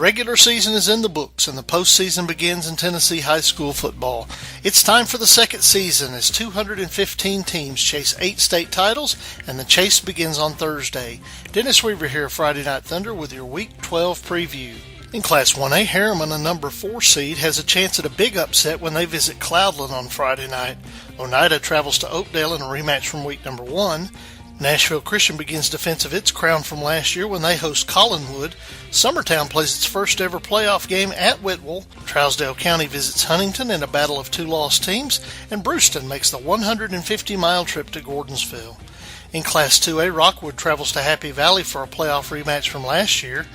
regular season is in the books and the postseason begins in Tennessee high school football. It's time for the second season as 215 teams chase 8 state titles, and the chase begins on Thursday. Dennis Weaver here, Friday Night Thunder, with your Week 12 preview. In Class 1A, Harriman, a number 4 seed, has a chance at a big upset when they visit Cloudland on Friday night. Oneida travels to Oakdale in a rematch from week number 1. Nashville Christian begins defense of its crown from last year when they host Collinwood. Summertown plays its first ever playoff game at Whitwell. Trousdale County visits Huntington in a battle of 2 lost teams, and Brewston makes the 150-mile trip to Gordonsville. In Class 2A, Rockwood travels to Happy Valley for a playoff rematch from last year.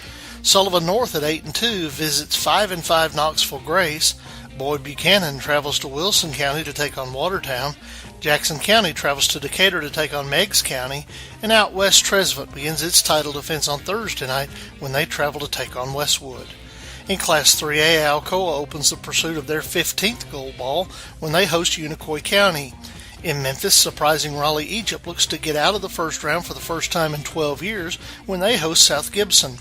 Sullivan North at 8-2 visits 5-5 Knoxville Grace. Boyd Buchanan travels to Wilson County to take on Watertown. Jackson County travels to Decatur to take on Meigs County, and out west Tresvant begins its title defense on Thursday night when they travel to take on Westwood. In Class 3A, Alcoa opens the pursuit of their 15th gold ball when they host Unicoi County. In Memphis, surprising Raleigh Egypt looks to get out of the first round for the first time in 12 years when they host South Gibson.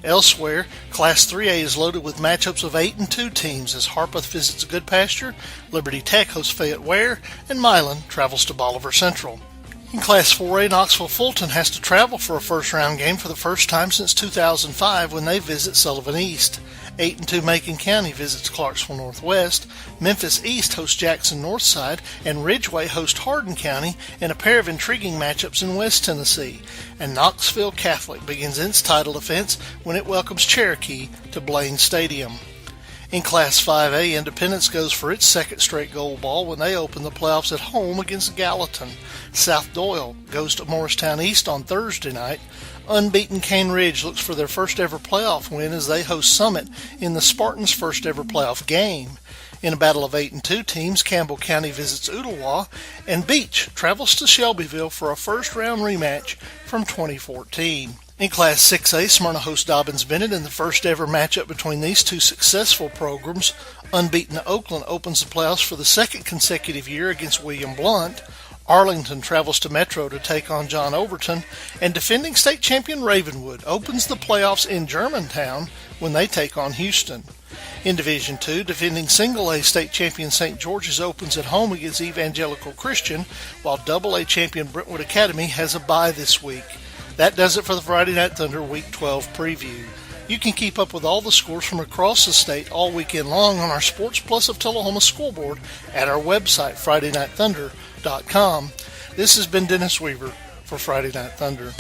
Elsewhere, Class 3A is loaded with matchups of 8-2 teams as Harpeth visits Goodpasture, Liberty Tech hosts Fayette Ware, and Milan travels to Bolivar Central. In Class 4A, Knoxville Fulton has to travel for a first-round game for the first time since 2005 when they visit Sullivan East. 8-2 Macon County visits Clarksville Northwest, Memphis East hosts Jackson Northside, and Ridgeway hosts Hardin County in a pair of intriguing matchups in West Tennessee. And Knoxville Catholic begins its title defense when it welcomes Cherokee to Blaine Stadium. In Class 5A, Independence goes for its second straight gold ball when they open the playoffs at home against Gallatin. South Doyle goes to Morristown East on Thursday night. Unbeaten Cane Ridge looks for their first ever playoff win as they host Summit in the Spartans' first ever playoff game. In a battle of 8-2 teams, Campbell County visits Ooltewah, and Beach travels to Shelbyville for a first-round rematch from 2014. In Class 6A, Smyrna hosts Dobbins Bennett in the first ever matchup between these two successful programs. Unbeaten Oakland opens the playoffs for the second consecutive year against William Blount. Arlington travels to Metro to take on John Overton, and defending state champion Ravenwood opens the playoffs in Germantown when they take on Houston. In Division II, defending single-A state champion St. George's opens at home against Evangelical Christian, while AA champion Brentwood Academy has a bye this week. That does it for the Friday Night Thunder Week 12 preview. You can keep up with all the scores from across the state all weekend long on our Sports Plus of Tullahoma scoreboard at our website, FridayNightThunder.com. This has been Dennis Weaver for Friday Night Thunder.